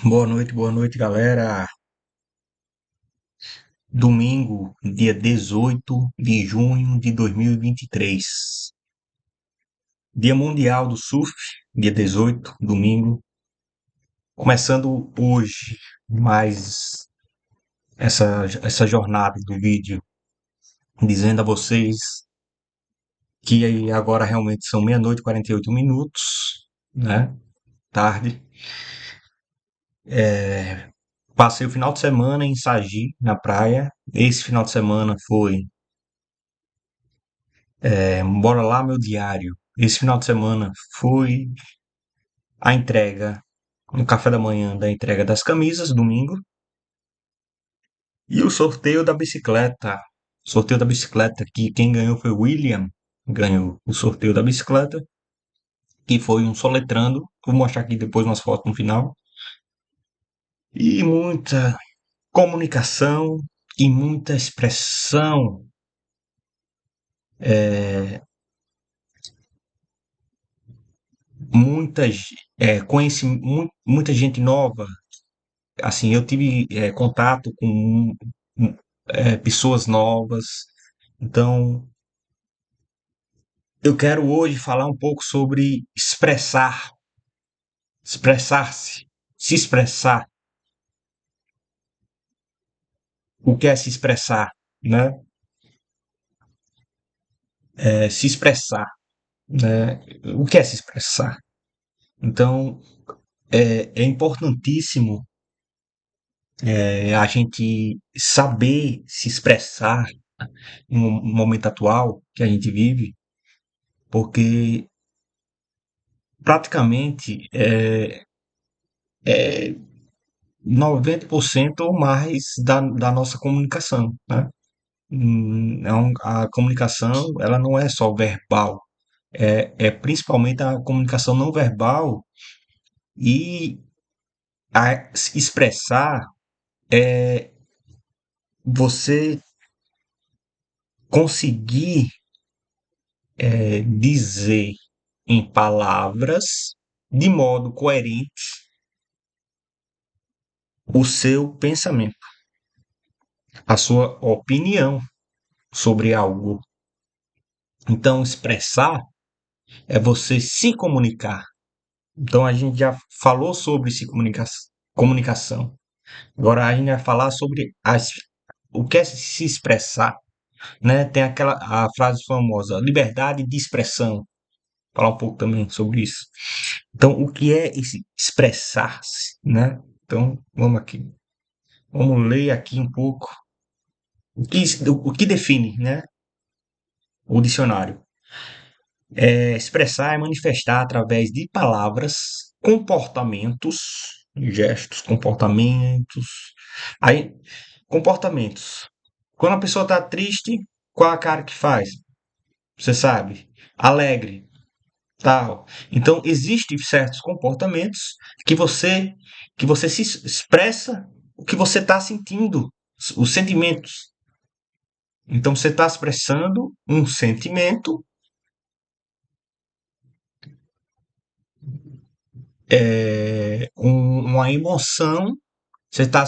Boa noite, galera. Domingo, dia 18 de junho de 2023. Dia Mundial do Surf, dia 18, domingo. Começando hoje mais essa jornada do vídeo, dizendo a vocês que aí agora realmente são meia-noite e 48 minutos, né? Tarde. Passei o final de semana em Sagi, na praia. Esse final de semana foi Bora lá, meu diário. Esse final de semana foi a entrega, no café da manhã da entrega das camisas, domingo, e o sorteio da bicicleta. Sorteio da bicicleta, que quem ganhou foi o William, ganhou o sorteio da bicicleta, que foi um soletrando. Vou mostrar aqui depois umas fotos no final. E muita comunicação e muita expressão, muita gente nova. Assim, eu tive contato com pessoas novas. Então, eu quero hoje falar um pouco sobre expressar-se, se expressar. O que é se expressar, né? Se expressar, né? O que é se expressar? Então, é importantíssimo a gente saber se expressar no momento atual que a gente vive, porque praticamente 90% ou mais da nossa comunicação, né? A comunicação, ela não é só verbal, é principalmente a comunicação não verbal e a se expressar é você conseguir dizer em palavras de modo coerente o seu pensamento, a sua opinião sobre algo. Então, expressar é você se comunicar. Então, a gente já falou sobre comunicação. Agora, a gente vai falar sobre o que é se expressar, né? Tem aquela a frase famosa, liberdade de expressão. Falar um pouco também sobre isso. Então, o que é esse expressar-se, né? Então, vamos aqui. Vamos ler aqui um pouco o que define, né? O dicionário. Expressar é manifestar através de palavras, comportamentos, gestos, comportamentos. Aí, comportamentos. Quando a pessoa está triste, qual a cara que faz? Você sabe? Alegre, tal. Então, existem certos comportamentos que você se expressa o que você está sentindo, os sentimentos. Então, você está expressando um sentimento, uma emoção. Você está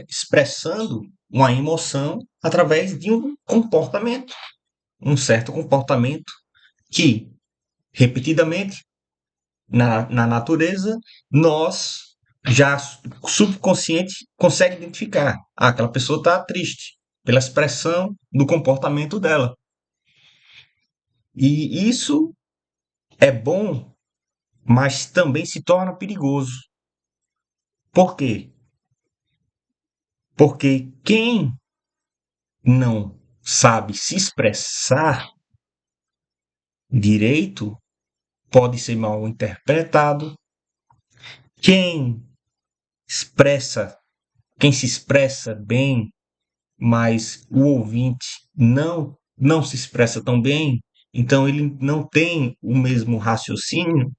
expressando uma emoção através de um comportamento, um certo comportamento que, repetidamente, na natureza, nós já subconsciente consegue identificar. Ah, aquela pessoa está triste pela expressão do comportamento dela. E isso é bom, mas também se torna perigoso. Por quê? Porque quem não sabe se expressar direito pode ser mal interpretado. Quem expressa, quem se expressa bem, mas o ouvinte não se expressa tão bem, então ele não tem o mesmo raciocínio,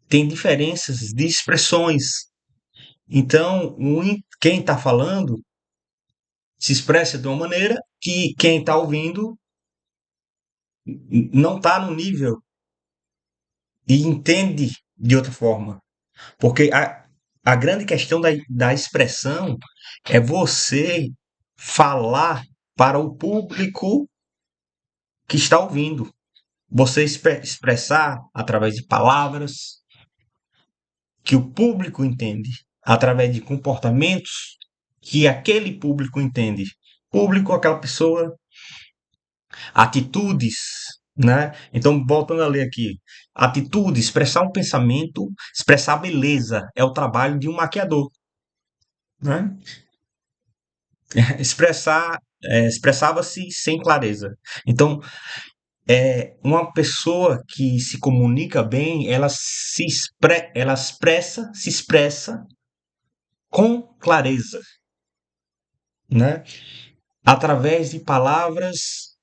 tem diferenças de expressões. Então, quem está falando se expressa de uma maneira que quem está ouvindo não está no nível e entende de outra forma. Porque A grande questão da expressão é você falar para o público que está ouvindo. Você expressar através de palavras que o público entende, através de comportamentos que aquele público entende. Público, aquela pessoa, atitudes, né? Então, voltando a ler aqui, atitude, expressar um pensamento, expressar beleza, é o trabalho de um maquiador, né? Expressava-se sem clareza. Então, uma pessoa que se comunica bem, ela se expressa com clareza, né? Através de palavras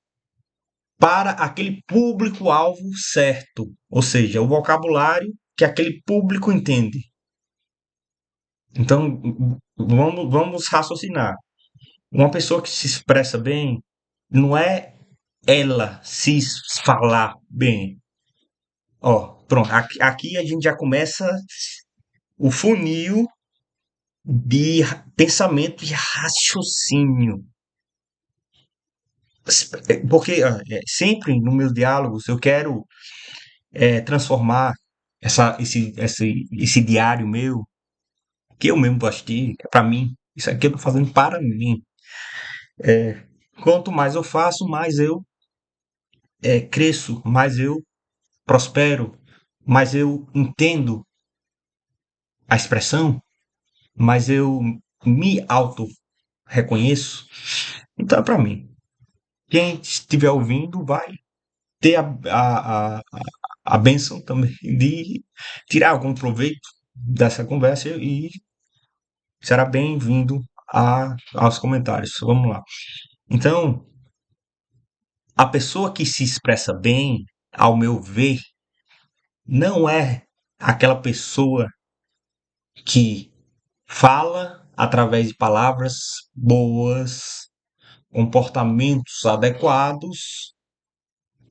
para aquele público-alvo certo, ou seja, o vocabulário que aquele público entende. Então, vamos raciocinar. Uma pessoa que se expressa bem não é ela se falar bem. Ó, pronto, aqui a gente já começa o funil de pensamento e raciocínio. Porque sempre nos meus diálogos eu quero transformar esse diário meu, que eu mesmo bastei, é para mim. Isso aqui eu tô fazendo para mim. Quanto mais eu faço, mais eu cresço, mais eu prospero, mais eu entendo a expressão, mais eu me auto reconheço. Então é para mim. Quem estiver ouvindo vai ter a bênção também de tirar algum proveito dessa conversa e será bem-vindo aos comentários. Vamos lá. Então, a pessoa que se expressa bem, ao meu ver, não é aquela pessoa que fala através de palavras boas, comportamentos adequados,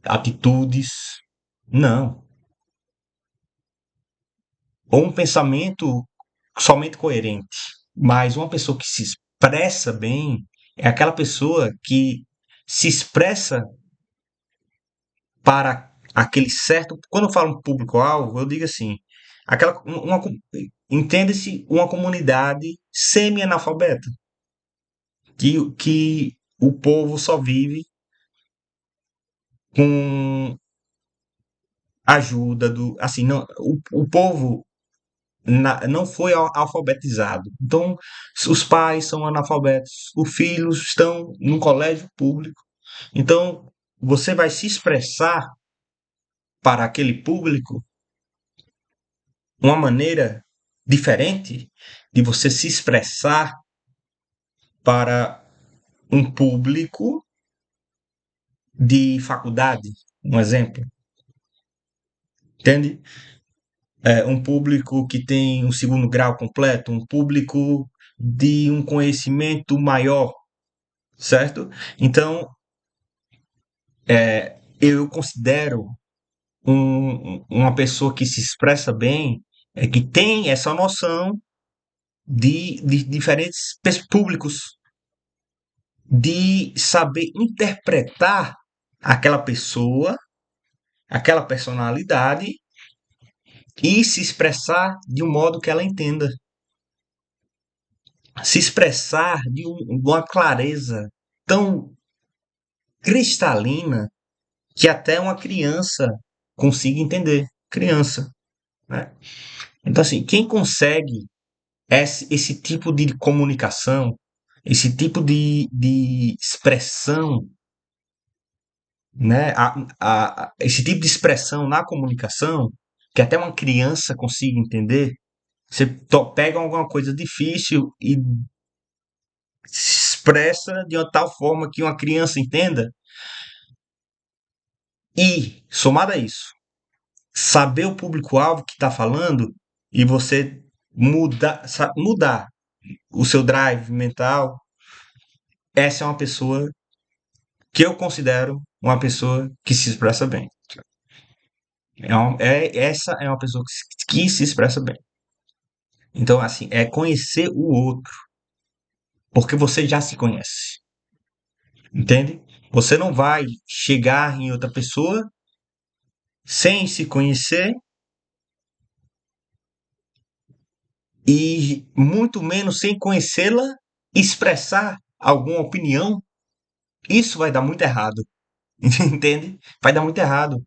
atitudes. Não. Ou um pensamento somente coerente. Mas uma pessoa que se expressa bem é aquela pessoa que se expressa para aquele certo. Quando eu falo público-alvo, eu digo assim: entende-se uma comunidade semi-analfabeta, que o povo só vive com ajuda do. Assim, não, o povo não foi alfabetizado. Então, os pais são analfabetos, os filhos estão no colégio público. Então, você vai se expressar para aquele público uma maneira diferente de você se expressar para um público de faculdade, um exemplo, entende? Um público que tem um segundo grau completo, um público de um conhecimento maior, certo? Então, eu considero uma pessoa que se expressa bem, que tem essa noção de diferentes públicos, de saber interpretar aquela pessoa, aquela personalidade e se expressar de um modo que ela entenda. Se expressar de uma clareza tão cristalina que até uma criança consiga entender. Criança, né? Então, assim, quem consegue esse tipo de comunicação, esse tipo de expressão, né? Esse tipo de expressão na comunicação, que até uma criança consiga entender, você pega alguma coisa difícil e se expressa de uma tal forma que uma criança entenda, e, somado a isso, saber o público-alvo que está falando e você mudar o seu drive mental, essa é uma pessoa que eu considero uma pessoa que se expressa bem. Essa é uma pessoa que se expressa bem. Então, assim, é conhecer o outro, porque você já se conhece, entende? Você não vai chegar em outra pessoa sem se conhecer e muito menos sem conhecê-la, expressar alguma opinião. Isso vai dar muito errado, entende? Vai dar muito errado,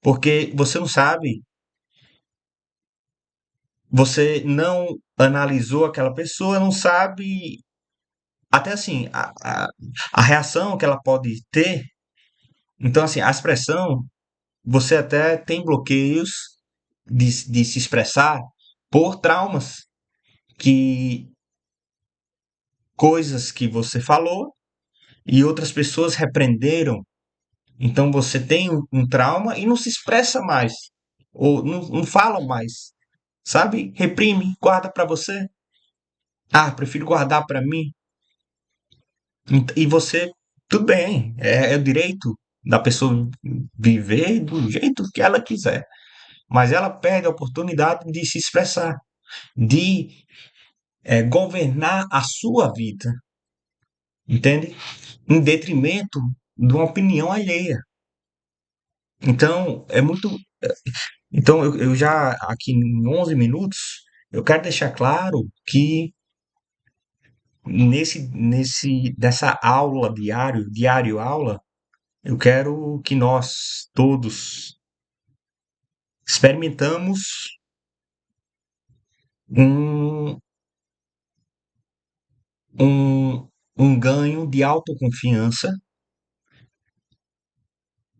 porque você não sabe, você não analisou aquela pessoa, não sabe até assim a reação que ela pode ter. Então, assim, a expressão, você até tem bloqueios de se expressar por traumas, que coisas que você falou e outras pessoas repreenderam. Então você tem um trauma e não se expressa mais, ou não fala mais, sabe? Reprime, guarda para você. Ah, prefiro guardar para mim. E você, tudo bem, é o direito da pessoa viver do jeito que ela quiser, mas ela perde a oportunidade de se expressar, de governar a sua vida, entende? Em detrimento de uma opinião alheia. Então, é muito. Então, eu já, aqui em 11 minutos, eu quero deixar claro que dessa aula diário aula, eu quero que nós todos experimentamos um, um, um ganho de autoconfiança.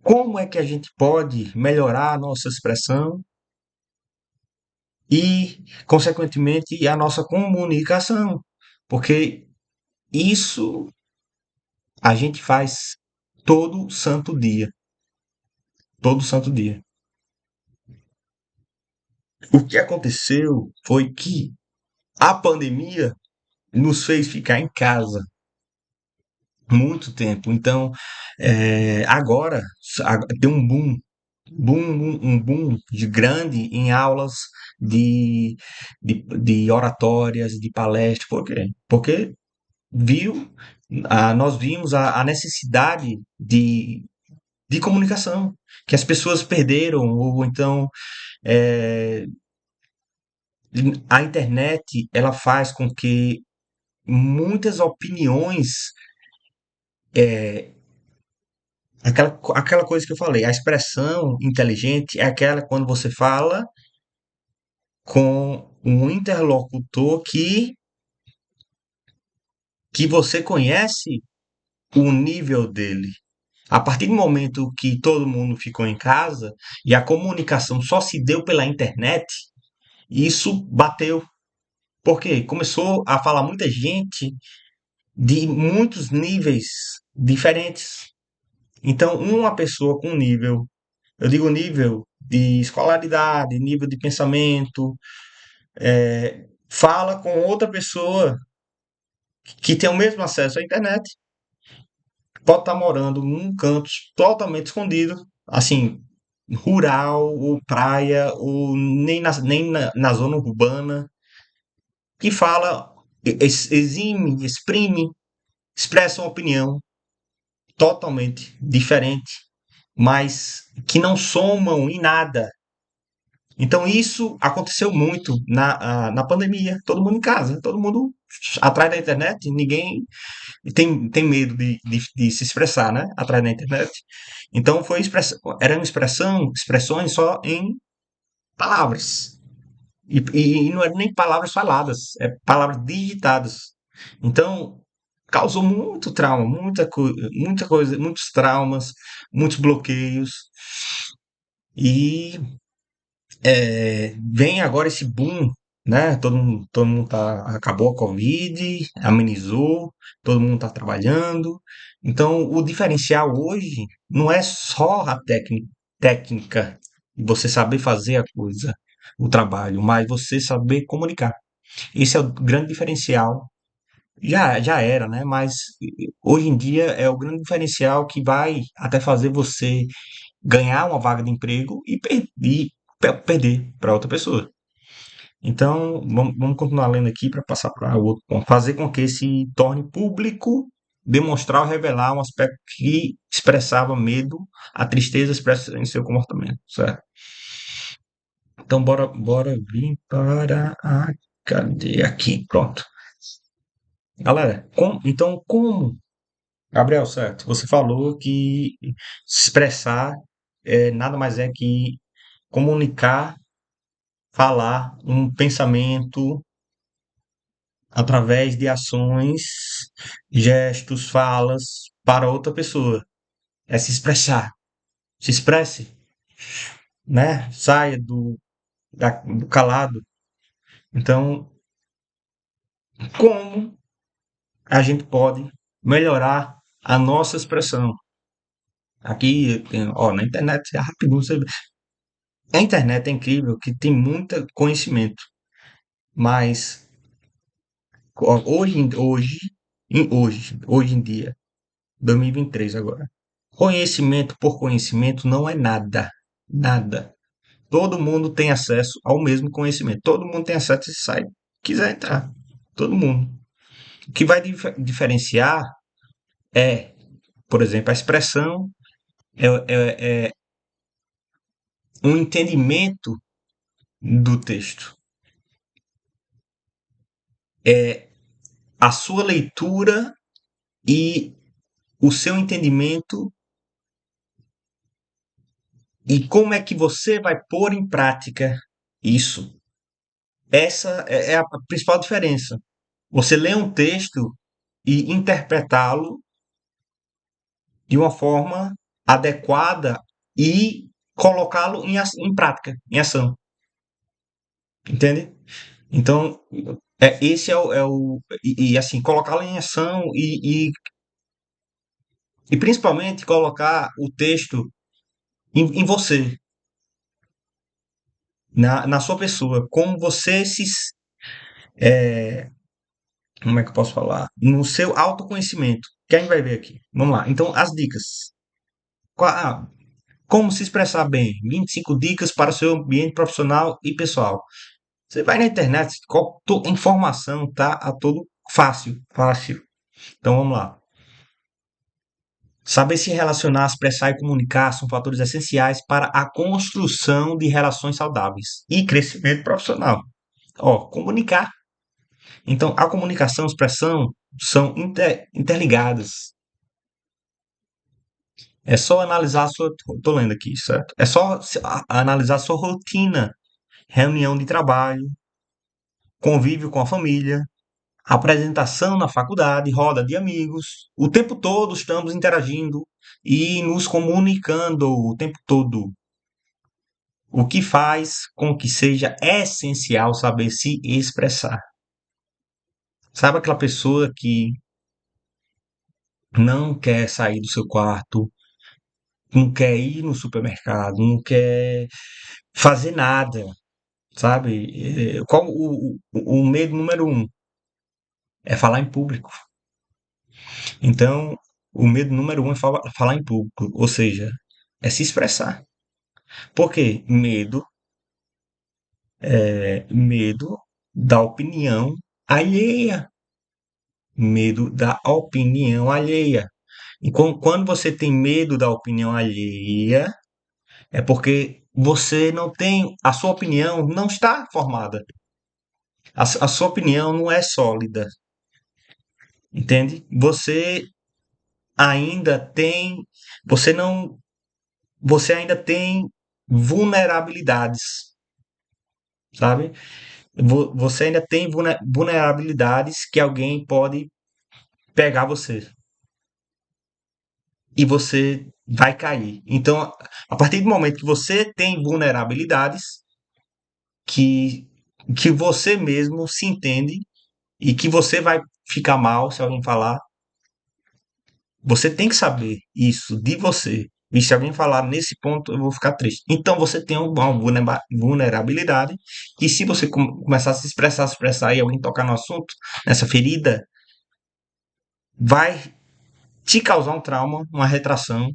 Como é que a gente pode melhorar a nossa expressão e, consequentemente, a nossa comunicação? Porque isso a gente faz todo santo dia, todo santo dia. O que aconteceu foi que a pandemia nos fez ficar em casa muito tempo. Então, agora tem um boom de grande em aulas de oratórias, de palestras. Por quê? Porque viu, nós vimos a necessidade de comunicação, que as pessoas perderam, ou então é, a internet ela faz com que muitas opiniões, aquela coisa que eu falei, a expressão inteligente é aquela quando você fala com um interlocutor que você conhece o nível dele. A partir do momento que todo mundo ficou em casa e a comunicação só se deu pela internet, isso bateu. Porque começou a falar muita gente de muitos níveis diferentes. Então, uma pessoa com nível, eu digo nível de escolaridade, nível de pensamento, fala com outra pessoa que tem o mesmo acesso à internet, pode estar morando num canto totalmente escondido, assim, rural, ou praia, ou nem na zona urbana, que fala, exime, exprime, expressa uma opinião totalmente diferente, mas que não somam em nada. Então isso aconteceu muito na pandemia, todo mundo em casa, todo mundo atrás da internet, ninguém tem medo de se expressar, né? Atrás da internet. Então eram expressões só em palavras. E não eram nem palavras faladas, é palavras digitadas. Então, causou muito trauma, muita coisa, muitos traumas, muitos bloqueios. E vem agora esse boom, né? Todo mundo acabou a Covid, amenizou, todo mundo está trabalhando. Então, o diferencial hoje não é só a técnica, você saber fazer a coisa, o trabalho, mas você saber comunicar. Esse é o grande diferencial. Já era, né? Mas hoje em dia é o grande diferencial que vai até fazer você ganhar uma vaga de emprego e perder para outra pessoa. Então, vamos continuar lendo aqui para passar para o outro ponto. Fazer com que se torne público, demonstrar ou revelar um aspecto que expressava medo, a tristeza expressa em seu comportamento, certo? Então, bora vir para a cadeia aqui, pronto. Galera, como, Gabriel, certo? Você falou que expressar nada mais é que comunicar, falar um pensamento através de ações, gestos, falas para outra pessoa. É se expressar. Se expresse, né? Saia do calado. Então, como a gente pode melhorar a nossa expressão? Aqui, ó, na internet, é rapidinho você vê. A internet é incrível, que tem muito conhecimento, mas hoje em dia, 2023 agora, conhecimento por conhecimento não é nada, nada. Todo mundo tem acesso ao mesmo conhecimento, todo mundo tem acesso a esse site, quiser entrar, todo mundo. O que vai diferenciar é, por exemplo, a expressão, é um entendimento do texto, é a sua leitura e o seu entendimento e como é que você vai pôr em prática isso. Essa é a principal diferença. Você lê um texto e interpretá-lo de uma forma adequada e colocá-lo em prática, em ação. Entende? Então, esse assim, colocá-lo em ação e principalmente colocar o texto em você, na sua pessoa, como você como é que eu posso falar? No seu autoconhecimento. Quem vai ver aqui? Vamos lá. Então, as dicas. Como se expressar bem? 25 dicas para o seu ambiente profissional e pessoal. Você vai na internet, informação tá a todo fácil, fácil. Então vamos lá. Saber se relacionar, expressar e comunicar são fatores essenciais para a construção de relações saudáveis e crescimento profissional. Ó, comunicar. Então, a comunicação e a expressão são interligadas. É só analisar a sua. Tô lendo aqui, certo? É só analisar a sua rotina, reunião de trabalho, convívio com a família, apresentação na faculdade, roda de amigos. O tempo todo estamos interagindo e nos comunicando o tempo todo. O que faz com que seja essencial saber se expressar. Sabe aquela pessoa que não quer sair do seu quarto, não quer ir no supermercado, não quer fazer nada, sabe? Qual o medo número um? É falar em público. Então, o medo número um é falar em público, ou seja, é se expressar. Por quê? Medo da opinião alheia. Medo da opinião alheia. E quando você tem medo da opinião alheia, é porque você não tem, a sua opinião não está formada. A sua opinião não é sólida, entende? Ainda tem, você não, você ainda tem vulnerabilidades, sabe? Você ainda tem vulnerabilidades que alguém pode pegar você e você vai cair. Então, a partir do momento que você tem vulnerabilidades, que, que você mesmo se entende e que você vai ficar mal se alguém falar, você tem que saber isso de você. E se alguém falar nesse ponto, eu vou ficar triste. Então você tem uma vulnerabilidade que se você começar a se expressar e alguém tocar no assunto, nessa ferida, vai te causar um trauma, uma retração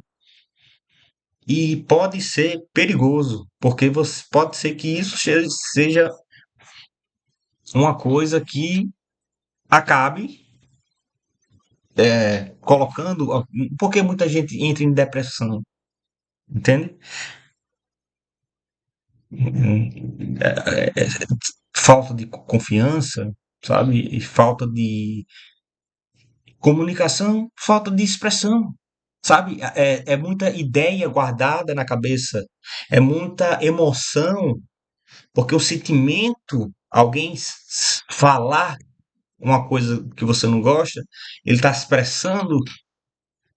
e pode ser perigoso, porque pode ser que isso seja uma coisa que acabe colocando. Porque muita gente entra em depressão, entende? Falta de confiança, sabe? E falta de comunicação, falta de expressão, sabe? É muita ideia guardada na cabeça, é muita emoção, porque o sentimento, alguém falar uma coisa que você não gosta, ele está expressando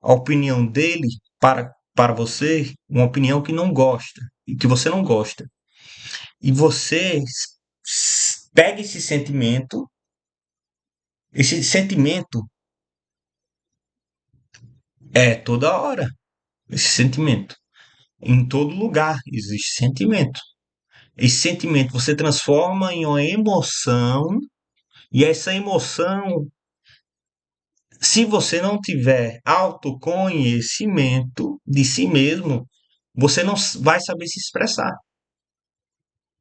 a opinião dele para você, uma opinião que não gosta, e que você não gosta. E você pega esse sentimento é toda hora, esse sentimento. Em todo lugar existe sentimento. Esse sentimento você transforma em uma emoção, e essa emoção, se você não tiver autoconhecimento de si mesmo, você não vai saber se expressar.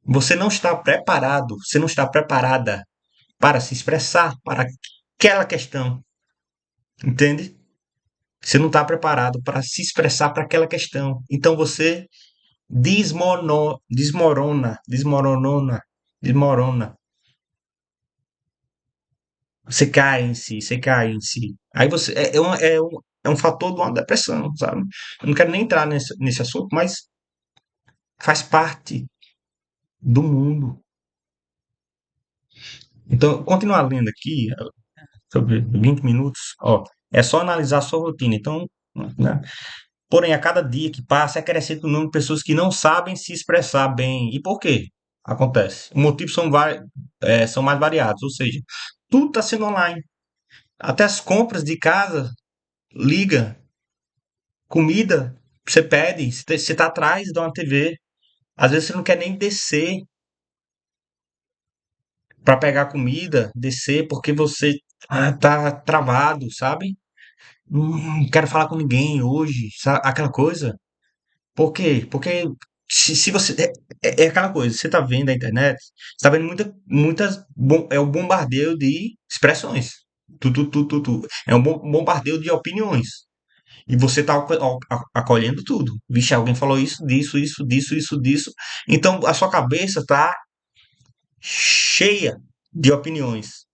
Você não está preparado, você não está preparada para se expressar para aquela questão, entende? Você não está preparado para se expressar para aquela questão. Então você desmorona. Você cai em si, você cai em si. Aí você é um fator de uma depressão, sabe? Eu não quero nem entrar nesse assunto, mas faz parte do mundo. Então, continuar lendo aqui, sobre 20 minutos, ó, é só analisar a sua rotina. Então, né? Porém, a cada dia que passa, acrescenta o número de pessoas que não sabem se expressar bem. E por quê? Acontece. Os motivos são mais variados, ou seja, tudo está sendo online. Até as compras de casa, liga, comida, você pede, você está atrás de uma TV. Às vezes você não quer nem descer para pegar comida, descer, porque você tá travado, sabe? Não quero falar com ninguém hoje, sabe? Aquela coisa. Por quê? Porque se você. É aquela coisa, você tá vendo a internet, você tá vendo é um bombardeio de expressões. É um bombardeio de opiniões. E você tá acolhendo tudo. Vixe, alguém falou isso, disso, isso, disso, isso, disso. Então a sua cabeça tá cheia de opiniões,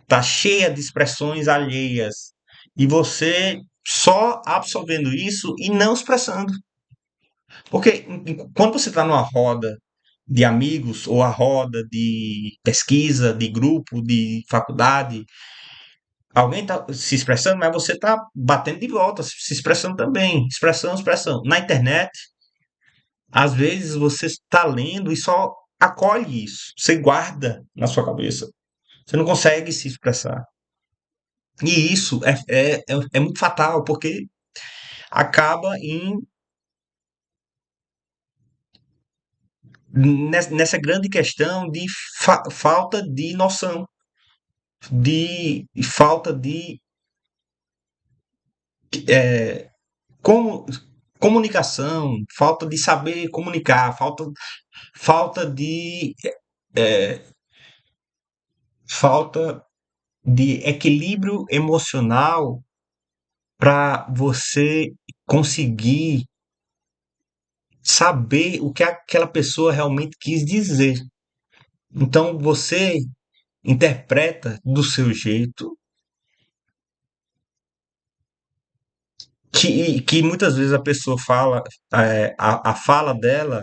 tá cheia de expressões alheias. E você só absorvendo isso e não expressando. Porque quando você está numa roda de amigos ou a roda de pesquisa, de grupo, de faculdade, alguém está se expressando, mas você está batendo de volta, se expressando também. Expressão, expressão. Na internet, às vezes você está lendo e só acolhe isso. Você guarda na sua cabeça. Você não consegue se expressar. E isso é muito fatal, porque acaba nessa grande questão de falta de noção, de falta de é, como, comunicação, falta de saber comunicar, falta de é, falta de equilíbrio emocional para você conseguir saber o que aquela pessoa realmente quis dizer. Então você interpreta do seu jeito, que muitas vezes a pessoa fala, a fala dela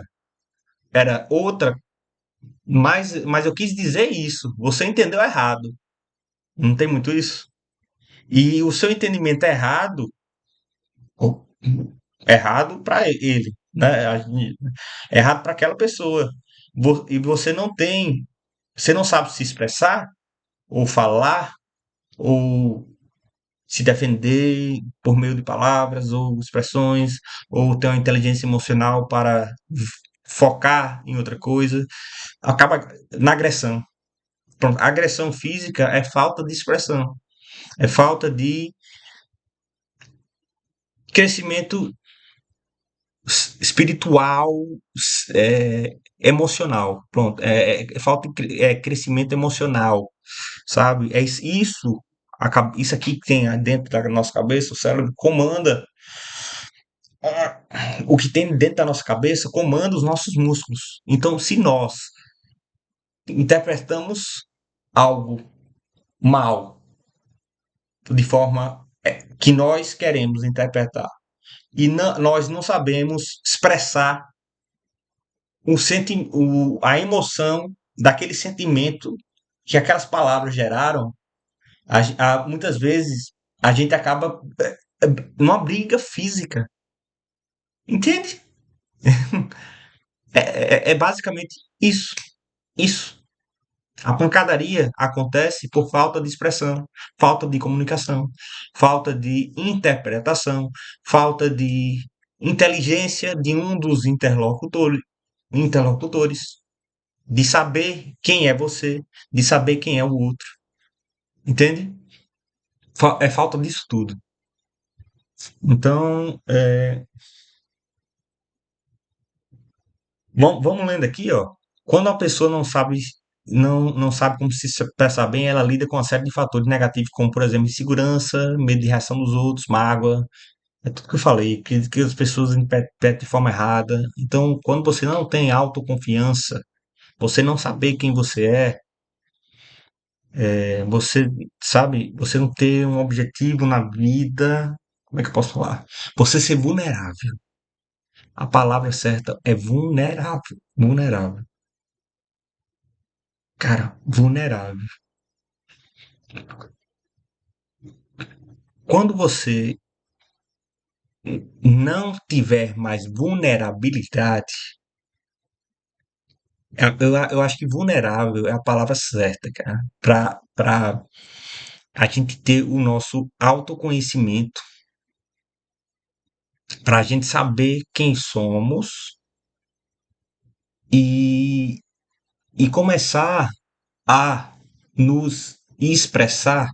era outra, mas eu quis dizer isso, você entendeu errado. Não tem muito isso? E o seu entendimento errado, ou- errado para ele, né? Errado para aquela pessoa. E você não sabe se expressar, ou falar, ou se defender por meio de palavras ou expressões, ou ter uma inteligência emocional para focar em outra coisa, acaba na agressão. Pronto, a agressão física é falta de expressão, é falta de crescimento espiritual, emocional. Pronto, falta crescimento emocional, sabe? Isso, isso aqui que tem dentro da nossa cabeça, o cérebro comanda o que tem dentro da nossa cabeça, comanda os nossos músculos. Então, se nós interpretamos algo mal, de forma que nós queremos interpretar, e nós não sabemos expressar a emoção daquele sentimento que aquelas palavras geraram, muitas vezes a gente acaba numa briga física, entende? É basicamente isso. Isso. A pancadaria acontece por falta de expressão, falta de comunicação, falta de interpretação, falta de inteligência de um dos interlocutores, de saber quem é você, de saber quem é o outro, entende? É falta disso tudo. Então, vamos lendo aqui, ó. Quando a pessoa não sabe como se expressar bem, ela lida com uma série de fatores negativos, como, por exemplo, insegurança, medo de reação dos outros, mágoa. É tudo que eu falei, que as pessoas interpretam de forma errada. Então, quando você não tem autoconfiança, você não saber quem você você, sabe, você não ter um objetivo na vida. Como é que eu posso falar? Você ser vulnerável. A palavra certa é vulnerável. Vulnerável. Cara, vulnerável. Quando você não tiver mais vulnerabilidade, eu acho que vulnerável é a palavra certa, cara, para a gente ter o nosso autoconhecimento, para a gente saber quem somos e, e começar a nos expressar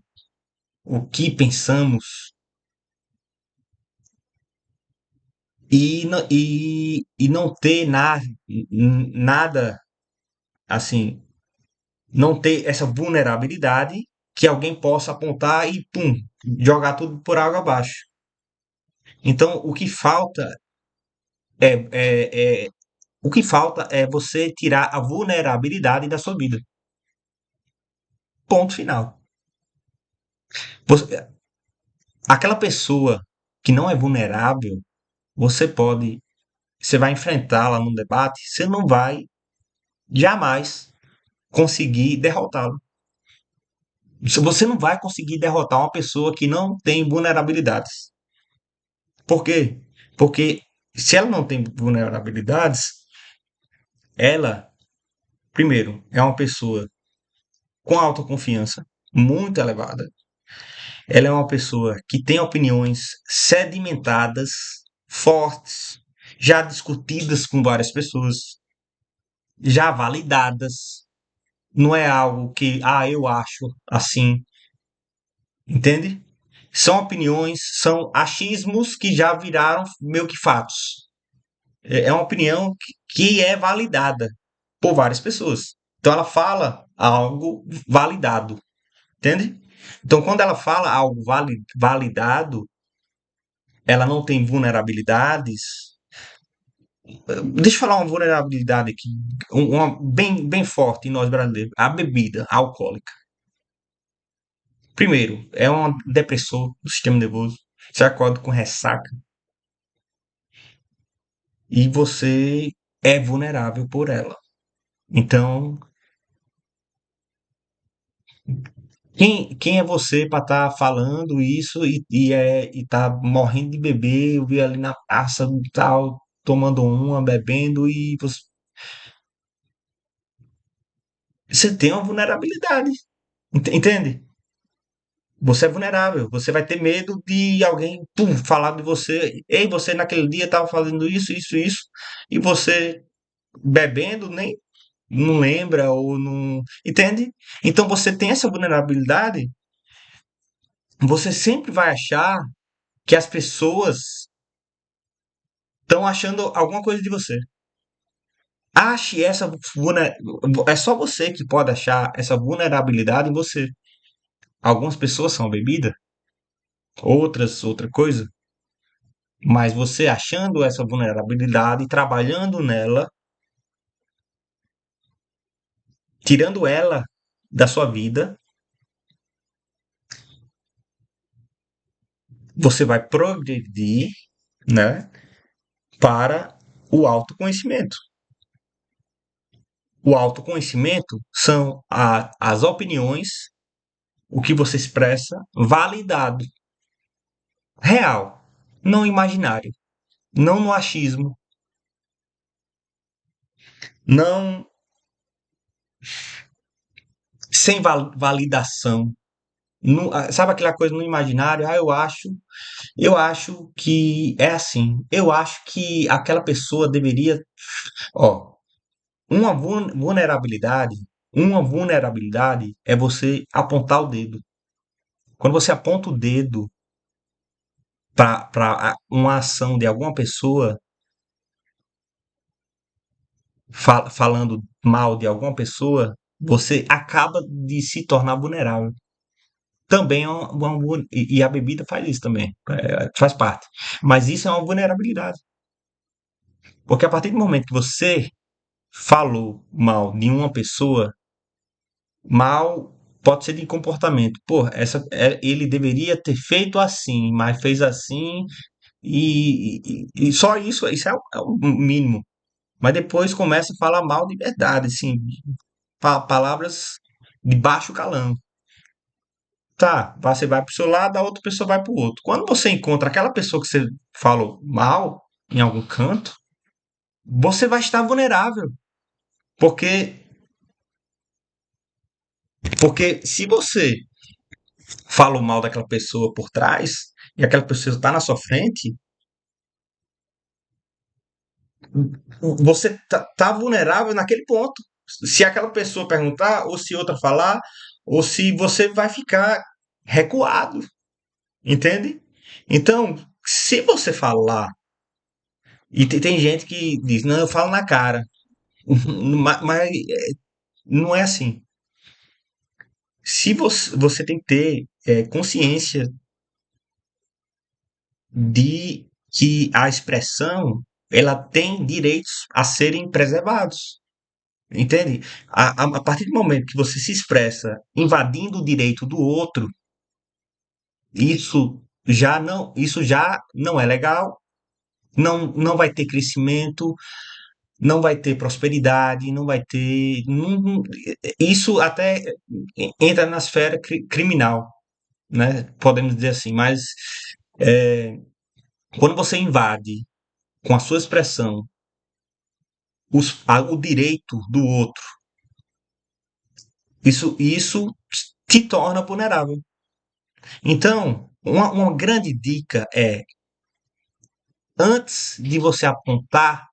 o que pensamos e não ter nada assim, não ter essa vulnerabilidade que alguém possa apontar e pum, jogar tudo por água abaixo. Então, é o que falta é você tirar a vulnerabilidade da sua vida. Ponto final. Aquela pessoa que não é vulnerável, você pode, você vai enfrentá-la num debate, você não vai jamais conseguir derrotá-la. Você não vai conseguir derrotar uma pessoa que não tem vulnerabilidades. Por quê? Porque se ela não tem vulnerabilidades, ela, primeiro, é uma pessoa com autoconfiança muito elevada. Ela é uma pessoa que tem opiniões sedimentadas, fortes, já discutidas com várias pessoas, já validadas. Não é algo que, eu acho assim, entende? São opiniões, são achismos que já viraram meio que fatos. É uma opinião que é validada por várias pessoas. Então ela fala algo validado, entende? Então quando ela fala algo validado, ela não tem vulnerabilidades. Deixa eu falar uma vulnerabilidade aqui, uma bem forte em nós brasileiros, a bebida alcoólica. Primeiro, é um depressor do sistema nervoso. Você acorda com ressaca e você é vulnerável por ela. Então, quem é você para estar falando isso e tá morrendo de beber, eu vi ali na praça tal, tomando uma, bebendo e você tem uma vulnerabilidade, entende? Você é vulnerável, você vai ter medo de alguém falar de você. Ei, você naquele dia estava fazendo isso, e você bebendo nem não lembra ou não. Entende? Então você tem essa vulnerabilidade, você sempre vai achar que as pessoas estão achando alguma coisa de você. Ache essa é só você que pode achar essa vulnerabilidade em você. Algumas pessoas são a bebida, outras outra coisa, mas você achando essa vulnerabilidade, trabalhando nela, tirando ela da sua vida, você vai progredir, né, para o autoconhecimento. O autoconhecimento são as opiniões, o que você expressa, validado, real, não imaginário, não no achismo, não sem validação. Sabe aquela coisa no imaginário? Ah, eu acho que é assim. Eu acho que aquela pessoa deveria. Ó, uma vulnerabilidade, uma vulnerabilidade é você apontar o dedo. Quando você aponta o dedo para uma ação de alguma pessoa, falando mal de alguma pessoa, você acaba de se tornar vulnerável. Também é e a bebida faz isso também, faz parte. Mas isso é uma vulnerabilidade. Porque a partir do momento que você falou mal de uma pessoa, mal pode ser de comportamento. Pô, ele deveria ter feito assim, mas fez assim, e só isso é o mínimo. Mas depois começa a falar mal de verdade, assim, palavras de baixo calão. Tá, você vai pro seu lado, a outra pessoa vai pro outro. Quando você encontra aquela pessoa que você falou mal em algum canto, você vai estar vulnerável. Porque, porque se você falou mal daquela pessoa por trás, e aquela pessoa está na sua frente, você tá vulnerável naquele ponto. Se aquela pessoa perguntar, ou se outra falar, ou se você vai ficar recuado, entende? Então, se você falar, e tem gente que diz, não, eu falo na cara, mas não é assim. Se você tem que ter consciência de que a expressão ela tem direitos a serem preservados. Entende? A partir do momento que você se expressa invadindo o direito do outro, isso já não é legal, não vai ter crescimento, não vai ter prosperidade, não vai ter. Isso até entra na esfera criminal, né? Podemos dizer assim, mas é, quando você invade com a sua expressão o direito do outro, isso te torna vulnerável. Então, uma grande dica é, antes de você apontar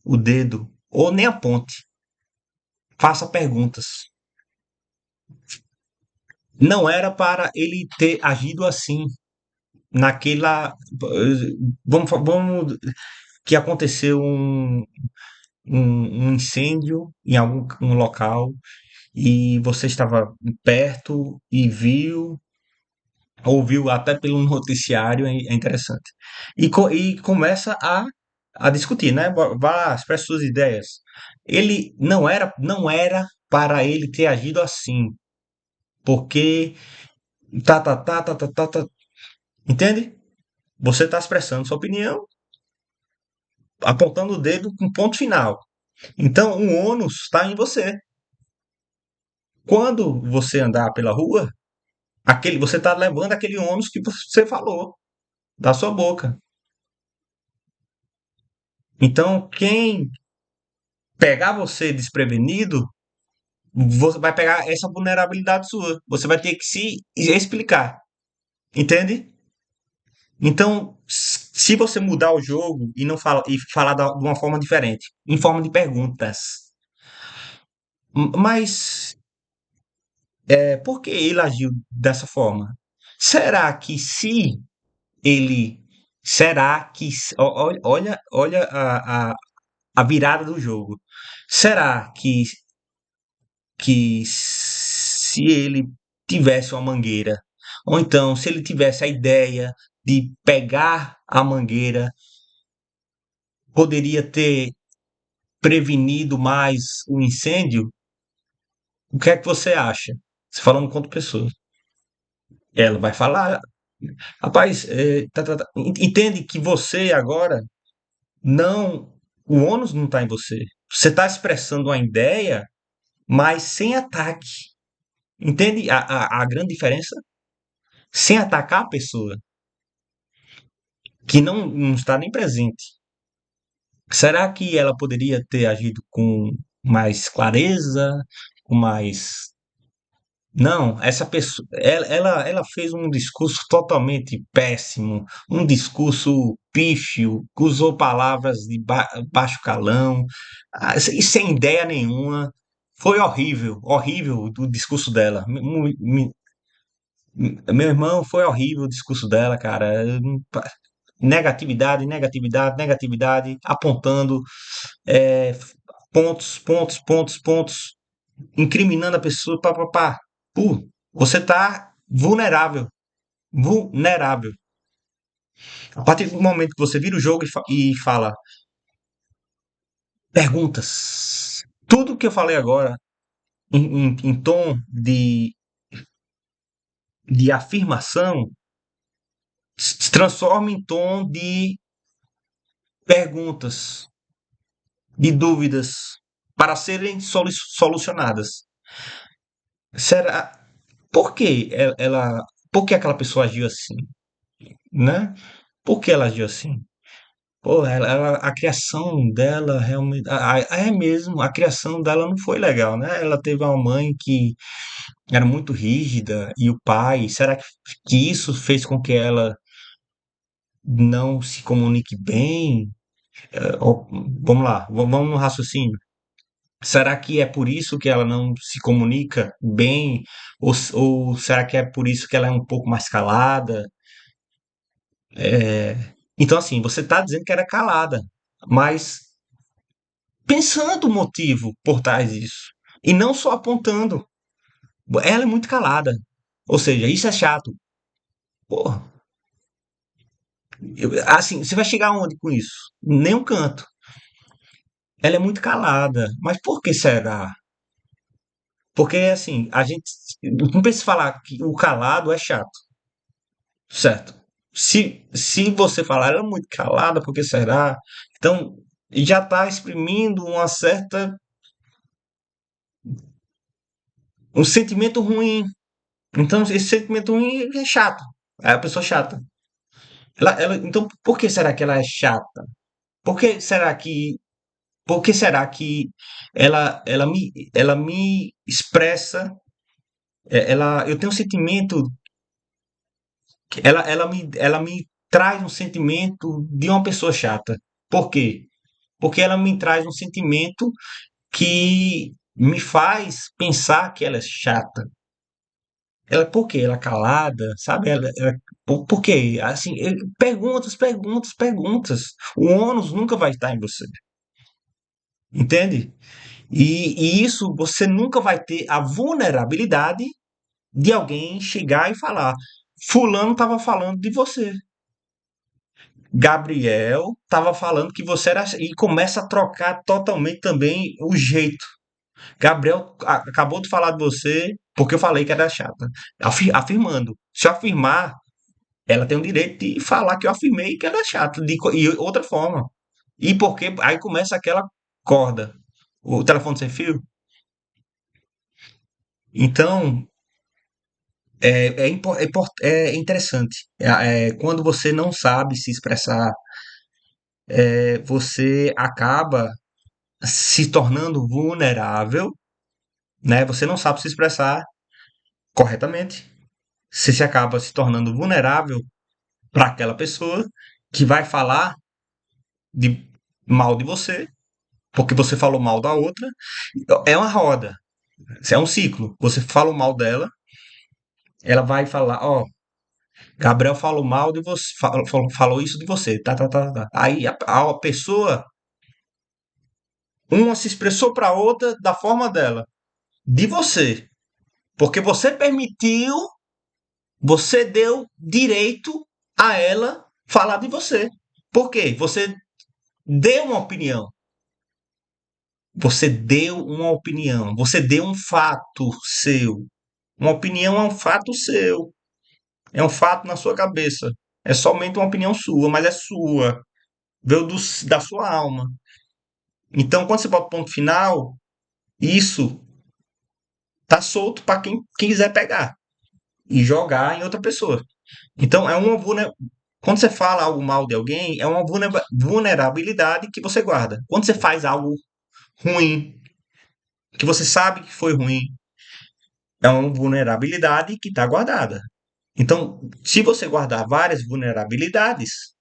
o dedo, ou nem aponte, faça perguntas. Não era para ele ter agido assim, naquela. Vamos que aconteceu um incêndio em algum um local e você estava perto e ouviu até pelo noticiário, é interessante. E começa a discutir, né? Vá, expresse suas ideias. Ele não era para ele ter agido assim, porque tá, entende? Você está expressando sua opinião, apontando o dedo com ponto final. Então, o ônus está em você. Quando você andar pela rua, você está levando aquele ônus que você falou da sua boca. Então, quem pegar você desprevenido, você vai pegar essa vulnerabilidade sua. Você vai ter que se explicar, entende? Então, se você mudar o jogo e não fala e falar de uma forma diferente, em forma de perguntas, mas por que ele agiu dessa forma? Será que se ele, será que olha a virada do jogo. Será que se ele tivesse uma mangueira, ou então se ele tivesse a ideia de pegar a mangueira, poderia ter prevenido mais o incêndio? O que é que você acha? Você falando com outra pessoa. Ela vai falar, rapaz, entende que você agora não, o ônus não está em você. Você está expressando uma ideia, mas sem ataque. Entende a grande diferença? Sem atacar a pessoa, que não está nem presente. Será que ela poderia ter agido com mais clareza, com mais. Não, essa pessoa, ela fez um discurso totalmente péssimo, um discurso pífio, usou palavras de baixo calão, e sem ideia nenhuma. Foi horrível, horrível o discurso dela. Meu irmão, foi horrível o discurso dela, cara. Negatividade, negatividade, negatividade, apontando é, pontos, pontos, pontos, pontos, incriminando a pessoa, pá, pá, pá. Pô, você tá vulnerável, vulnerável. A partir do momento que você vira o jogo e fala perguntas, tudo que eu falei agora em tom de afirmação se transforma em tom de perguntas, de dúvidas para serem solucionadas. Será? Por que por que aquela pessoa agiu assim, né? Por que ela agiu assim? Pô, a criação dela realmente, é mesmo, a criação dela não foi legal, né? Ela teve uma mãe que era muito rígida e o pai, será que isso fez com que ela não se comunique bem? Vamos lá, vamos no raciocínio. Será que é por isso que ela não se comunica bem? Ou será que é por isso que ela é um pouco mais calada? Então, assim, você está dizendo que era calada, mas pensando o motivo por trás disso. E não só apontando. Ela é muito calada. Ou seja, isso é chato. Porra, assim, você vai chegar aonde com isso? Nenhum canto. Ela é muito calada. Mas por que será? Porque, assim, a gente não precisa falar que o calado é chato. Certo. Se você falar ela é muito calada, porque será? Então, já está exprimindo uma certa, um sentimento ruim. Então, esse sentimento ruim é chato. É a pessoa chata. Então, por que será que ela é chata? Por que será que, por que será que ela me expressa, eu tenho um sentimento, ela me traz um sentimento de uma pessoa chata. Por quê? Porque ela me traz um sentimento que me faz pensar que ela é chata. Ela, por quê? Ela é calada, sabe? Por quê? Assim, perguntas, perguntas, perguntas. O ônus nunca vai estar em você, entende? E isso você nunca vai ter a vulnerabilidade de alguém chegar e falar: Fulano estava falando de você. Gabriel estava falando que você era. E começa a trocar totalmente também o jeito. Gabriel acabou de falar de você porque eu falei que era chata. Afirmando. Se eu afirmar, ela tem o direito de falar que eu afirmei que era chata. E outra forma. E porque aí começa aquela corda. O telefone sem fio. Então, é interessante. Quando você não sabe se expressar, você acaba se tornando vulnerável, né? Você não sabe se expressar corretamente. Você se acaba se tornando vulnerável para aquela pessoa que vai falar de mal de você, porque você falou mal da outra. É uma roda, é um ciclo. Você fala o mal dela, ela vai falar, ó, Gabriel falou mal de você, falou isso de você, tá, tá, tá, tá. Aí a pessoa Uma se expressou para a outra da forma dela, de você, porque você permitiu, você deu direito a ela falar de você. Por quê? Você deu uma opinião. Você deu uma opinião. Você deu um fato seu. Uma opinião é um fato seu. É um fato na sua cabeça. É somente uma opinião sua, mas é sua. Veio da sua alma. Então, quando você bota o ponto final, isso tá solto para quem quiser pegar e jogar em outra pessoa. Então, quando você fala algo mal de alguém, é uma vulnerabilidade que você guarda. Quando você faz algo ruim, que você sabe que foi ruim, é uma vulnerabilidade que está guardada. Então, se você guardar várias vulnerabilidades,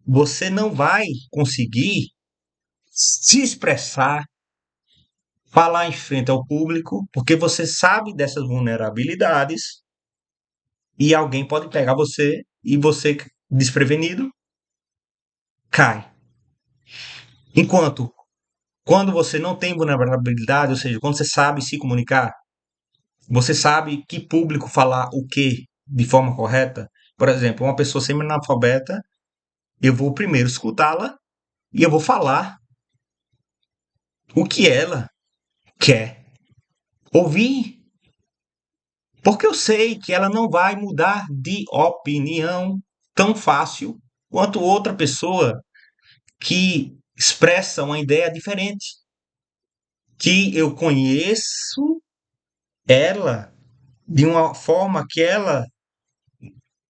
você não vai conseguir se expressar, falar em frente ao público, porque você sabe dessas vulnerabilidades e alguém pode pegar você e você, desprevenido, cai. Enquanto quando você não tem vulnerabilidade, ou seja, quando você sabe se comunicar, você sabe que público falar o que de forma correta. Por exemplo, uma pessoa semi-analfabeta, eu vou primeiro escutá-la e eu vou falar o que ela quer ouvir. Porque eu sei que ela não vai mudar de opinião tão fácil quanto outra pessoa que expressa uma ideia diferente. Que eu conheço ela de uma forma que ela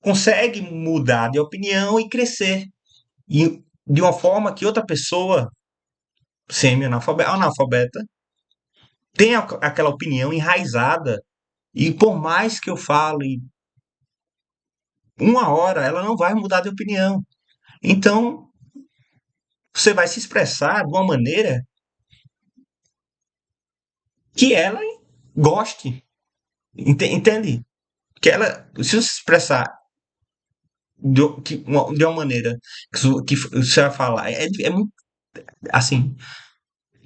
consegue mudar de opinião e crescer. E de uma forma que outra pessoa semi-analfabeta tem aquela opinião enraizada. E por mais que eu fale uma hora, ela não vai mudar de opinião. Então, você vai se expressar de uma maneira que ela goste. Entende? Que ela, se você se expressar de uma maneira que você vai falar, é muito assim,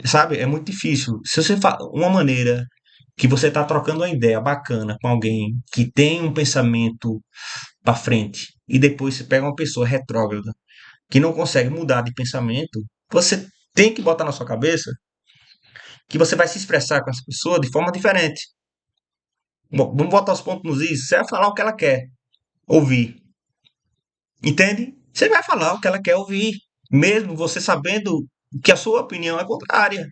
sabe? É muito difícil. Se você fala uma maneira que você está trocando uma ideia bacana com alguém que tem um pensamento para frente e depois você pega uma pessoa retrógrada que não consegue mudar de pensamento, você tem que botar na sua cabeça que você vai se expressar com essa pessoa de forma diferente. Bom, vamos botar os pontos nos is. Você vai falar o que ela quer ouvir. Entende? Você vai falar o que ela quer ouvir. Mesmo você sabendo que a sua opinião é contrária.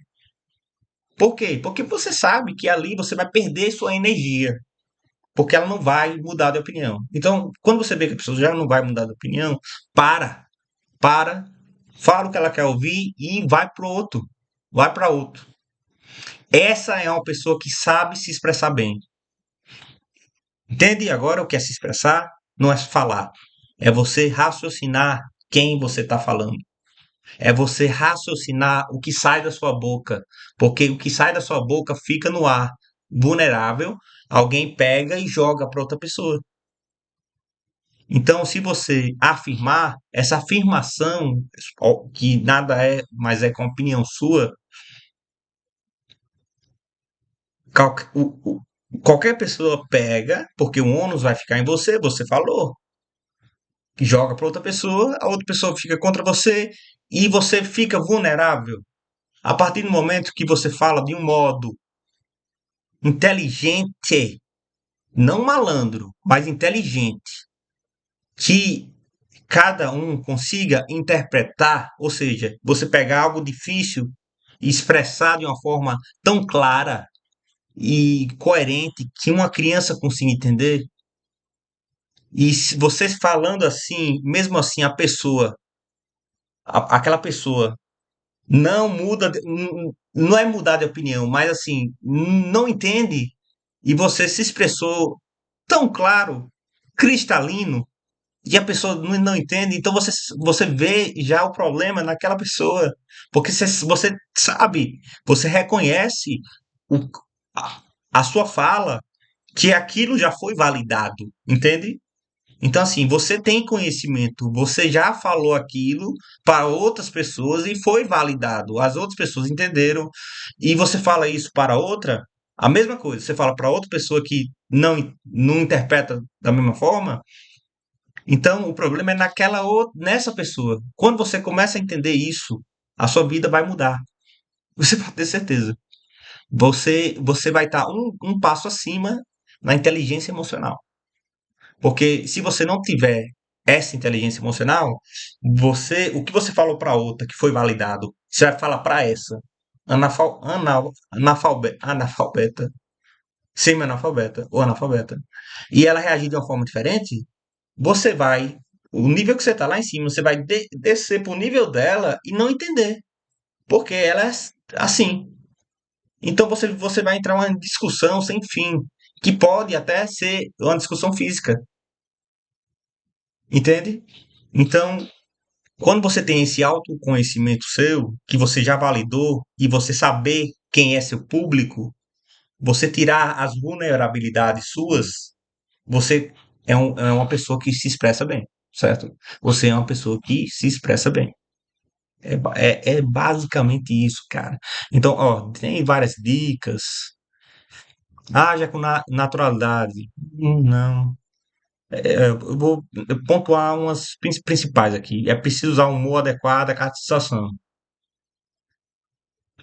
Por quê? Porque você sabe que ali você vai perder sua energia. Porque ela não vai mudar de opinião. Então, quando você vê que a pessoa já não vai mudar de opinião, para, fala o que ela quer ouvir e vai pro outro. Vai para outro. Essa é uma pessoa que sabe se expressar bem. Entende agora o que é se expressar? Não é falar. É você raciocinar quem você está falando. É você raciocinar o que sai da sua boca. Porque o que sai da sua boca fica no ar, vulnerável. Alguém pega e joga para outra pessoa. Então, se você afirmar, essa afirmação, que nada é, mas é com opinião sua, qualquer pessoa pega, porque o ônus vai ficar em você, você falou, joga para outra pessoa, a outra pessoa fica contra você e você fica vulnerável. A partir do momento que você fala de um modo inteligente, não malandro, mas inteligente, que cada um consiga interpretar, ou seja, você pegar algo difícil e expressar de uma forma tão clara e coerente que uma criança consiga entender. E se você falando assim, mesmo assim, aquela pessoa não muda, não é mudar de opinião, mas assim, não entende e você se expressou tão claro, cristalino, e a pessoa não entende, então você vê já o problema naquela pessoa, porque você sabe, você reconhece o, a, a sua fala, que aquilo já foi validado, entende? Então, assim, você tem conhecimento, você já falou aquilo para outras pessoas e foi validado. As outras pessoas entenderam, e você fala isso para outra, a mesma coisa. Você fala para outra pessoa que não interpreta da mesma forma. Então, o problema é nessa pessoa. Quando você começa a entender isso, a sua vida vai mudar. Você pode ter certeza. Você vai estar um passo acima na inteligência emocional. Porque se você não tiver essa inteligência emocional, o que você falou para outra que foi validado, você vai falar para essa analfabeta, semi-analfabeta ou analfabeta, e ela reagir de uma forma diferente, você vai, o nível que você está lá em cima, você vai descer para o nível dela e não entender, porque ela é assim. Então você vai entrar uma discussão sem fim, que pode até ser uma discussão física, entende? Então, quando você tem esse autoconhecimento seu, que você já validou, e você saber quem é seu público, você tirar as vulnerabilidades suas, você é uma pessoa que se expressa bem, certo? Você é uma pessoa que se expressa bem. É basicamente isso, cara. Então, ó, tem várias dicas. Haja com naturalidade. Não. Eu vou pontuar umas principais aqui. É preciso usar um humor adequado a cada situação.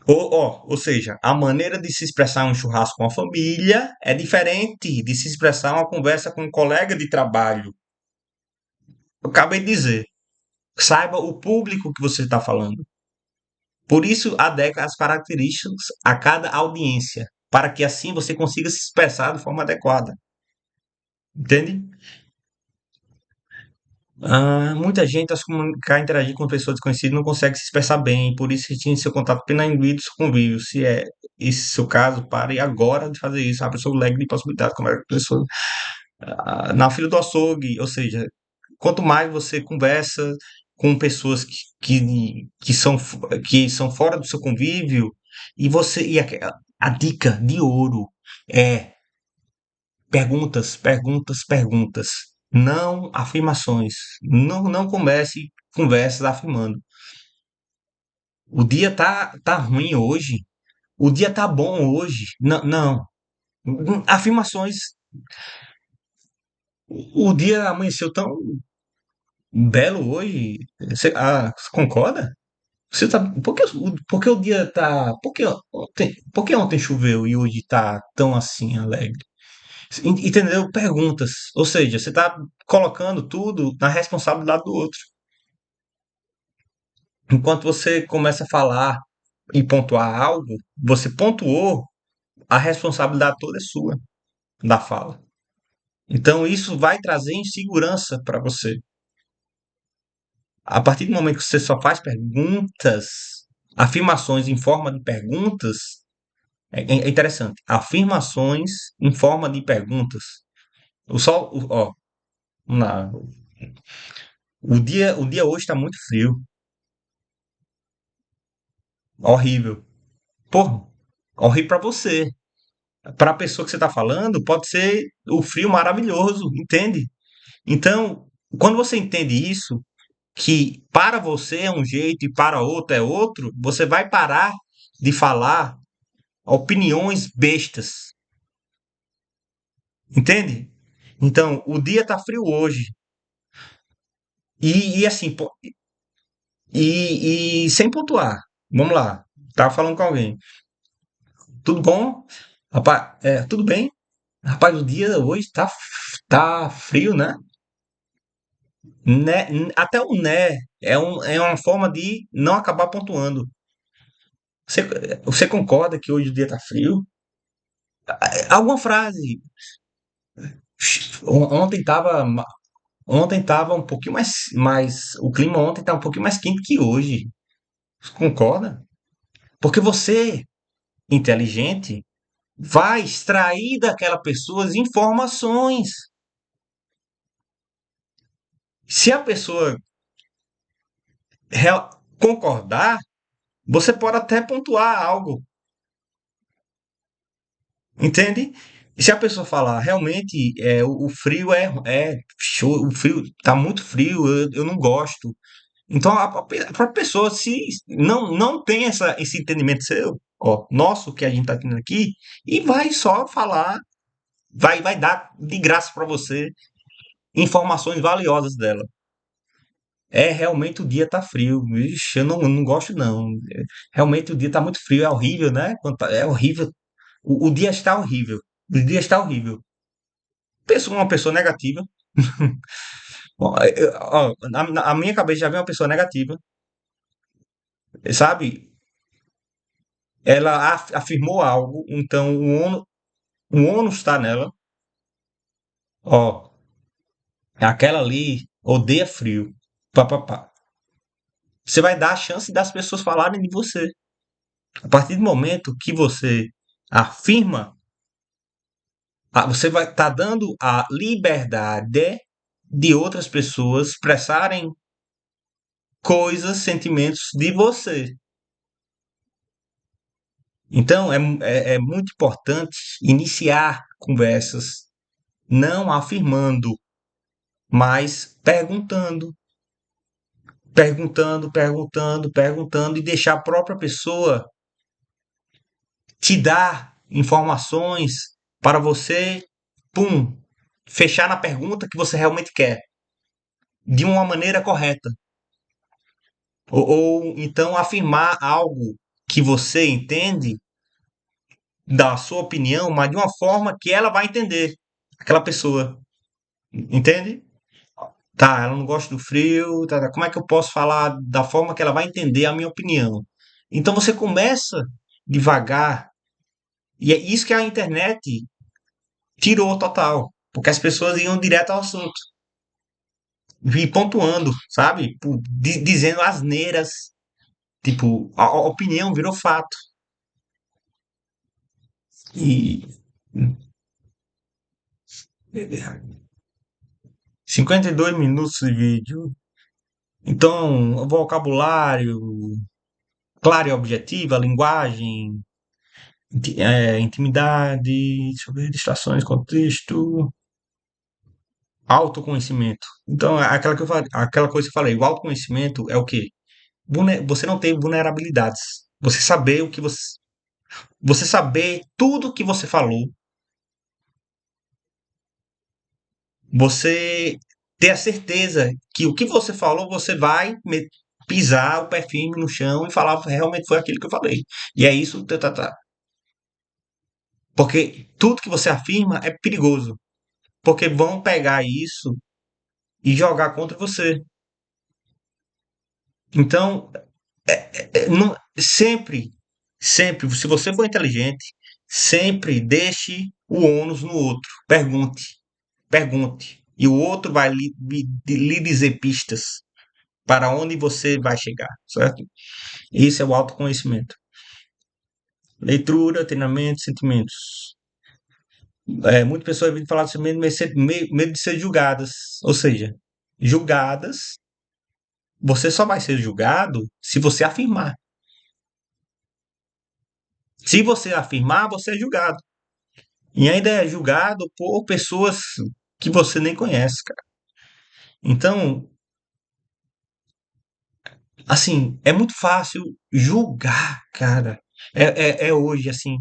Ou seja, a maneira de se expressar em um churrasco com a família é diferente de se expressar em uma conversa com um colega de trabalho. Eu acabei de dizer. Saiba o público que você está falando. Por isso, adequa as características a cada audiência, para que assim você consiga se expressar de forma adequada. Entende? Muita gente, ao se comunicar e interagir com pessoas desconhecidas, não consegue se expressar bem, por isso retire seu contato apenas em vídeos convívio. Se é esse seu caso, pare agora de fazer isso. Abre o seu leque de possibilidades, conversa com pessoas. Na fila do açougue, ou seja, quanto mais você conversa com pessoas que são fora do seu convívio, a dica de ouro é perguntas, perguntas, perguntas. Não afirmações. Não comece conversas afirmando. O dia tá ruim hoje. O dia tá bom hoje. Não, não. Afirmações. O dia amanheceu tão belo hoje. Você concorda? Por que o dia tá. Por que ontem choveu e hoje tá tão assim alegre? Entendeu? Perguntas. Ou seja, você está colocando tudo na responsabilidade do outro. Enquanto você começa a falar e pontuar algo, você pontuou, a responsabilidade toda é sua da fala. Então isso vai trazer insegurança para você. A partir do momento que você só faz perguntas, afirmações em forma de perguntas, é interessante. Afirmações em forma de perguntas. Ó, na, o dia hoje está muito frio. Horrível. Pô, horrível para você. Para a pessoa que você está falando, pode ser o frio maravilhoso, entende? Então, quando você entende isso, que para você é um jeito e para outro é outro, você vai parar de falar opiniões bestas, entende? Então, o dia tá frio hoje. E assim, sem pontuar. Vamos lá. Tava falando com alguém. Tudo bom? Rapaz, tudo bem? Rapaz, o dia hoje tá frio, né? Até o né é uma forma de não acabar pontuando. Você, você concorda que hoje o dia tá frio? Alguma frase. Ontem tava, ontem tava um pouquinho o clima ontem tá um pouquinho mais quente que hoje. Você concorda? Porque você, inteligente, vai extrair daquela pessoa as informações. Se a pessoa concordar, você pode até pontuar algo, entende? E se a pessoa falar, realmente, o frio é show, o frio tá muito frio, eu não gosto. Então, a pessoa, se não tem esse entendimento seu, ó, nosso, que a gente tá tendo aqui, e vai só falar, vai dar de graça para você informações valiosas dela. É, realmente o dia tá frio. Ixi, eu não gosto, não. Realmente o dia tá muito frio, é horrível, né? É horrível. O dia está horrível. O dia está horrível. Penso uma pessoa negativa. Ó, a minha cabeça já vem uma pessoa negativa, sabe? Ela afirmou algo, então o ônus está nela. Ó, aquela ali odeia frio. Pá, pá, pá. Você vai dar a chance das pessoas falarem de você. A partir do momento que você afirma, você vai estar dando a liberdade de outras pessoas expressarem coisas, sentimentos de você. Então, é muito importante iniciar conversas não afirmando, mas perguntando e deixar a própria pessoa te dar informações para você, pum, fechar na pergunta que você realmente quer, de uma maneira correta. Ou então afirmar algo que você entende da sua opinião, mas de uma forma que ela vai entender, aquela pessoa, entende? Tá, ela não gosta do frio, tá, como é que eu posso falar da forma que ela vai entender a minha opinião? Então você começa devagar, e é isso que a internet tirou total, porque as pessoas iam direto ao assunto, e pontuando, sabe? Dizendo asneiras, tipo, a opinião virou fato. E 52 minutos de vídeo. Então, vocabulário, clara e objetiva, linguagem, intimidade, deixa eu ver, distrações, contexto, autoconhecimento. Então, aquela coisa que eu falei, o autoconhecimento é o quê? Você não tem vulnerabilidades. Você saber tudo que você falou, você ter a certeza que o que você falou, você vai pisar o pé firme no chão e falar realmente foi aquilo que eu falei. E é isso, tá. Porque tudo que você afirma é perigoso. Porque vão pegar isso e jogar contra você. Então, sempre, se você for inteligente, sempre deixe o ônus no outro. Pergunte. E o outro vai lhe dizer pistas para onde você vai chegar, certo? Isso é o autoconhecimento. Leitura, treinamento, sentimentos. Muitas pessoas vêm falar sobre medo de ser julgadas. Ou seja, julgadas, você só vai ser julgado se você afirmar. Se você afirmar, você é julgado. E ainda é julgado por pessoas que você nem conhece, cara. Então, assim, é muito fácil julgar, cara. É hoje, assim,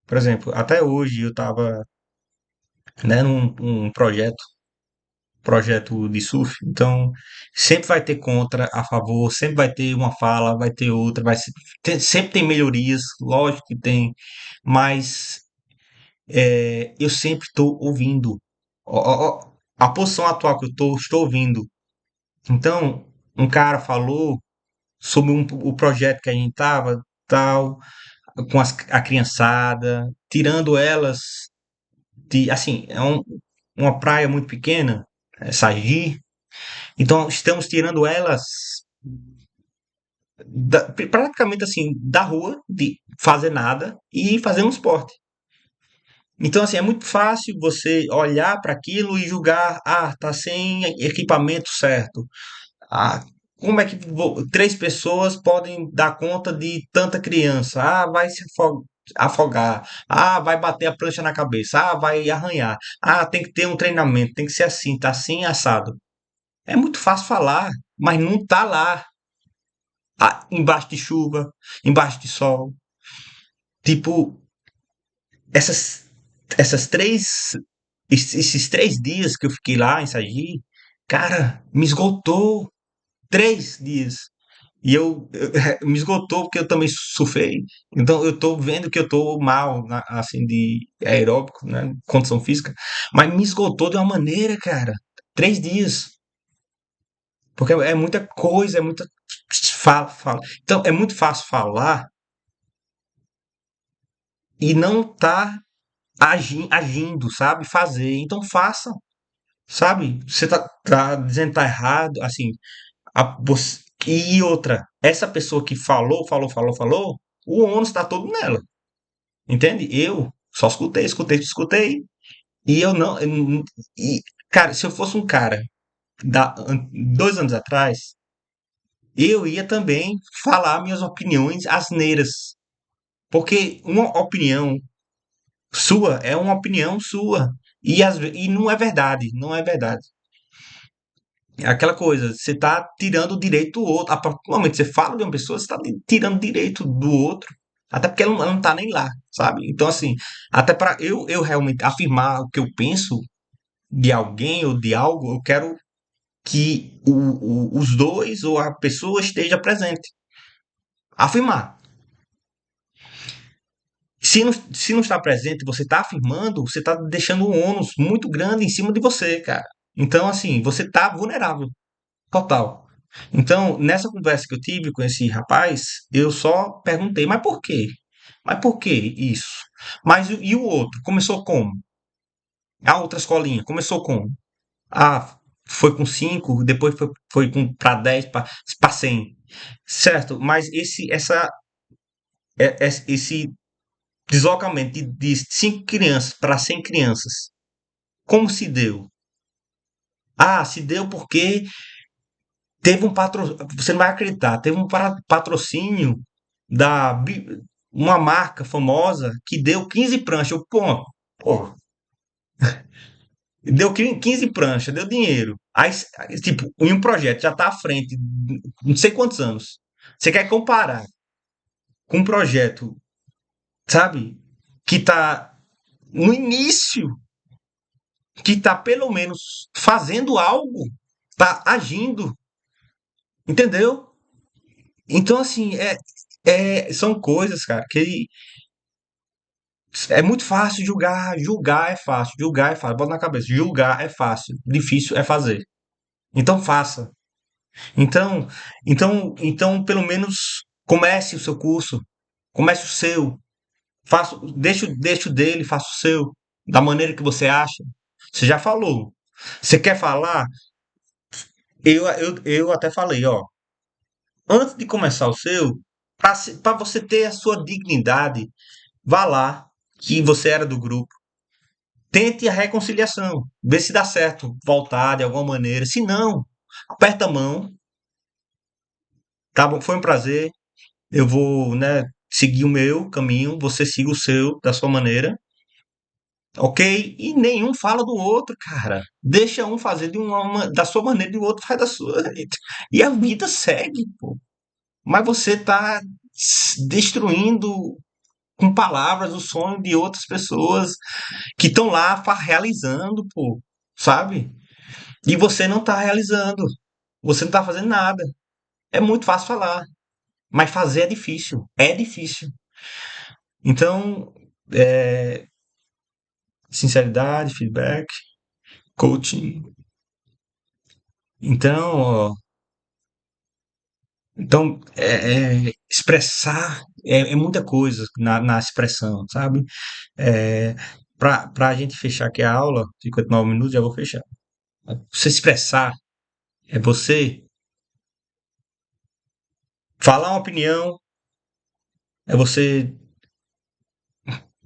por exemplo, até hoje eu tava, né, num um projeto de surf, então sempre vai ter contra, a favor, sempre vai ter uma fala, vai ter outra, sempre tem melhorias, lógico que tem, mas eu sempre estou ouvindo. A posição atual que eu estou ouvindo. Então, um cara falou sobre o projeto que a gente tava, tal, com a criançada, tirando elas de, assim, uma praia muito pequena, Sagi. Então, estamos tirando elas praticamente assim da rua, de fazer nada e fazer um esporte. Então, assim, é muito fácil você olhar para aquilo e julgar, tá sem equipamento certo. Ah, como é que três pessoas podem dar conta de tanta criança? Ah, vai se afogar. afogar, vai bater a prancha na cabeça, vai arranhar, tem que ter um treinamento, tem que ser assim, tá assim, assado. É muito fácil falar, mas não tá lá, embaixo de chuva, embaixo de sol. Tipo, essas, essas três, esses 3 dias que eu fiquei lá em Sagi, cara, me esgotou 3 dias. E me esgotou porque eu também surfei. Então eu tô vendo que eu tô mal, assim, de aeróbico, né? Condição física. Mas me esgotou de uma maneira, cara. 3 dias. Porque é muita coisa, é muita. Fala, fala. Então é muito fácil falar e não tá agindo, sabe? Fazer. Então faça, sabe? Você tá dizendo que tá errado, assim. E outra, essa pessoa que falou, o ônus está todo nela, entende? Eu só escutei, e eu não. E, cara, se eu fosse um cara 2 anos atrás, eu ia também falar minhas opiniões asneiras, porque uma opinião sua é uma opinião sua, e não é verdade, não é verdade. É aquela coisa, você está tirando o direito do outro. A partir do momento que você fala de uma pessoa, você está tirando o direito do outro. Até porque ela não está nem lá, sabe? Então, assim, até para eu realmente afirmar o que eu penso de alguém ou de algo, eu quero que os dois ou a pessoa esteja presente. Afirmar. Se não está presente, você está afirmando, você está deixando um ônus muito grande em cima de você, cara. Então, assim, você está vulnerável. Total. Então, nessa conversa que eu tive com esse rapaz, eu só perguntei, mas por quê? Mas por que isso? Mas e o outro? Começou como? A outra escolinha, começou como? Foi com 5, depois foi para 10, para 100. Certo, mas esse deslocamento de 5 crianças para 100 crianças, como se deu? Se deu porque teve um patrocínio, você não vai acreditar, teve um patrocínio uma marca famosa que deu 15 pranchas. Pô, deu 15 pranchas, deu dinheiro. Aí, tipo, em um projeto já tá à frente, não sei quantos anos. Você quer comparar com um projeto, sabe, que tá no início, que tá pelo menos fazendo algo, tá agindo, entendeu? Então, assim, são coisas, cara, que é muito fácil julgar. Julgar é fácil. Bota na cabeça, julgar é fácil, difícil é fazer. Então faça. Então, então pelo menos comece o seu curso, comece o seu, deixa o dele, faça o seu, da maneira que você acha. Você já falou. Você quer falar? Eu até falei, ó, antes de começar o seu, para você ter a sua dignidade, vá lá, que você era do grupo. Tente a reconciliação, vê se dá certo voltar de alguma maneira. Se não, aperta a mão, tá bom? Foi um prazer. Eu vou, né, seguir o meu caminho, você siga o seu da sua maneira, ok? E nenhum fala do outro, cara. Deixa um fazer da sua maneira e o outro faz da sua. E a vida segue, pô. Mas você tá destruindo com palavras o sonho de outras pessoas que estão lá realizando, pô, sabe? E você não está realizando. Você não está fazendo nada. É muito fácil falar, mas fazer é difícil. É difícil. Então, é, sinceridade, feedback, coaching. Então, expressar é muita coisa na expressão, sabe? É, para a gente fechar aqui a aula, 59 minutos, já vou fechar. Você expressar é você falar uma opinião, é você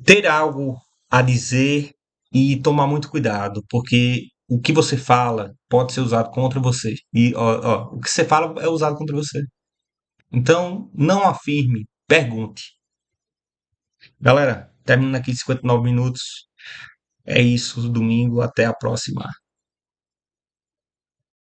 ter algo a dizer e tomar muito cuidado, porque o que você fala pode ser usado contra você. E o que você fala é usado contra você. Então, não afirme, pergunte. Galera, termina aqui 59 minutos. É isso, domingo, até a próxima.